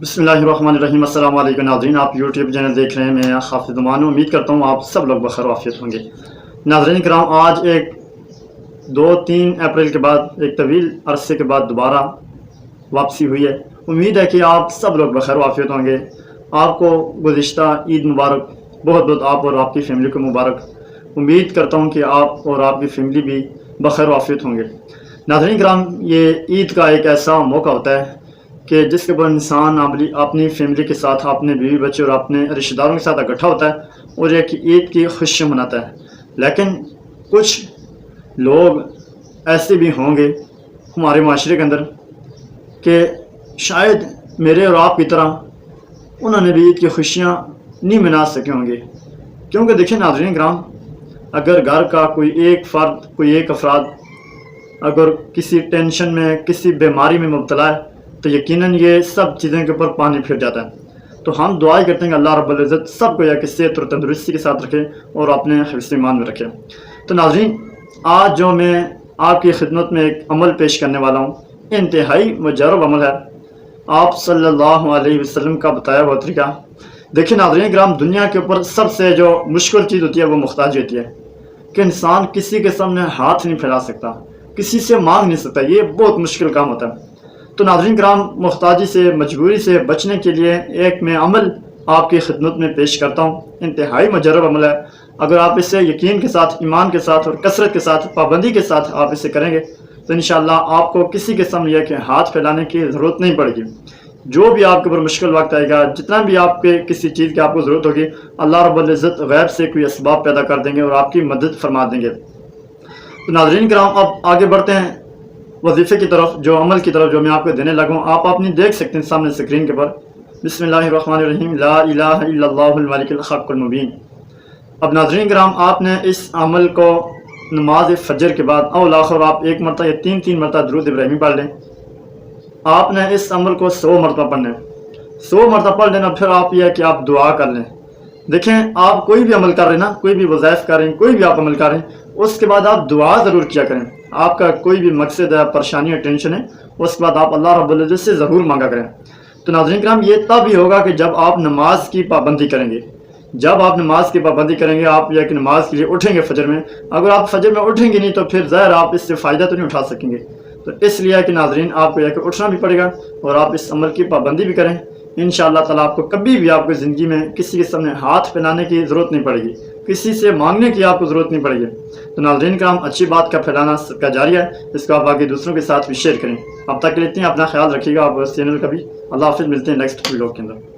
बिस्मिल्लाहिर्रहमानिर्रहीम। अस्सलाम वालेकुम नाज़रीन, आप यूट्यूब चैनल देख रहे हैं। मैं हाफिज़ मान उम्मीद करता हूँ आप सब लोग बखैर आफियत होंगे। नाज़रीन कराम, आज एक 2-3 अप्रैल के बाद एक तवील अरसे के बाद दोबारा वापसी हुई है। उम्मीद है कि आप सब लोग बखैर आफियत होंगे। आपको गुज़िश्ता ईद मुबारक, बहुत बहुत आप और आपकी फ़ैमिली को मुबारक। उम्मीद करता हूँ कि आप और आपकी फ़ैमिली भी बखैर आफियत होंगे। नाज़रीन कराम, ये ईद का एक ऐसा मौका होता है कि जिसके ऊपर इंसान अपनी फैमिली के साथ, अपने बीवी बच्चे और अपने रिश्तेदारों के साथ इकट्ठा होता है और एक ईद की खुशियाँ मनाता है। लेकिन कुछ लोग ऐसे भी होंगे हमारे माशरे के अंदर कि शायद मेरे और आपकी तरह उन्होंने भी ईद की खुशियाँ नहीं मना सके होंगे। क्योंकि देखिए नाज़रीन कराम, अगर घर का कोई एक फ़र्द, कोई एक अफराद अगर किसी टेंशन में, किसी बीमारी में मुब्तला है तो यकीनन ये सब चीज़ों के ऊपर पानी फिर जाता है। तो हम दुआ करते हैं कि अल्लाह रब्बुल इज़्ज़त सबको या सेहत और तंदुरुस्ती के साथ रखे और अपने हिफ्ज़ ईमान में रखे। तो नाज़रीन, आज जो मैं आपकी खिदमत में एक अमल पेश करने वाला हूँ, इंतहाई मुजर्रब अमल है, आप सल्लल्लाहु अलैहि वसल्लम का बताया हुआ तरीका। देखिए नाज़रीन कराम, दुनिया के ऊपर सबसे जो मुश्किल चीज़ होती है वो मुख्ताजी होती है कि इंसान किसी के सामने हाथ नहीं फैला सकता, किसी से मांग नहीं सकता। ये बहुत मुश्किल काम होता है। तो नाज़रीन कराम, मुख्ताजी से, मजबूरी से बचने के लिए एक मैं अमल आपकी खिदमत में पेश करता हूँ। इंतहाई मुजर्रब अमल है। अगर आप इसे यकीन के साथ, ईमान के साथ और कसरत के साथ, पाबंदी के साथ आप इसे करेंगे तो इंशाअल्लाह आपको किसी के सामने यह कि हाथ फैलाने की ज़रूरत नहीं पड़ेगी। जो भी आपके ऊपर मुश्किल वक्त आएगा, जितना भी आपके किसी चीज़ की आपको ज़रूरत होगी, अल्लाह रब्बुल इज़्ज़त गैब से कोई असबाब पैदा कर देंगे और आपकी मदद फरमा देंगे। तो नाज़रीन कराम, अब आगे बढ़ते हैं वजीफ़े की तरफ, जो अमल की तरफ जो मैं आपको देने लगा हूँ। आप अपनी देख सकते हैं सामने स्क्रीन के पर, बिस्मिल्लाहिर्रहमानिर्रहीम, ला इलाहा इल्लल्लाहुल मलिकुल हक़्क़ुल मुबीन। अब नाज़रीन कराम, आपने इस अमल को नमाज फजर के बाद और आखिर आप एक मरतबा या 3 मरतबा दुरूद इब्राहिमी पढ़ लें। आपने इस अमल को 100 मरतबा पढ़ना है। 100 मरतबा पढ़ लेना, फिर आप यह कि आप दुआ कर लें। देखें, आप कोई भी अमल कर रहे हैं ना, कोई भी वज़ाइफ कर रहे हैं, कोई भी आप अमल कर रहे हैं, उसके बाद आप दुआ ज़रूर किया करें। आपका कोई भी मकसद है, परेशानी है, टेंशन है, उसके बाद आप अल्लाह रब्बुल इज़्ज़त से ज़रूर मांगा करें। तो नाज़रीन कराम, ये तब ही होगा कि जब आप नमाज की पाबंदी करेंगे। जब आप नमाज की पाबंदी करेंगे, आप या कि नमाज के लिए उठेंगे फजर में, अगर आप फजर में उठेंगे नहीं तो फिर ज़ाहिर आप इससे फ़ायदा तो नहीं उठा सकेंगे। तो इसलिए कि नाज़रीन, आपको या कि उठना भी पड़ेगा और आप इस अमल की पाबंदी भी करें। इंशाअल्लाह ताला आपको कभी भी आपकी ज़िंदगी में किसी के सामने हाथ फैलाने की ज़रूरत नहीं पड़ेगी, किसी से मांगने की आपको ज़रूरत नहीं पड़ेगी। तो नाज़रीन कराम, अच्छी बात का फैलाना सबका जारी है, इसको आप आगे दूसरों के साथ भी शेयर करें। अब तक के लिए अपना ख्याल रखिएगा आप चैनल का भी। अल्लाह हाफ़िज़, मिलते हैं नेक्स्ट व्लॉग के अंदर।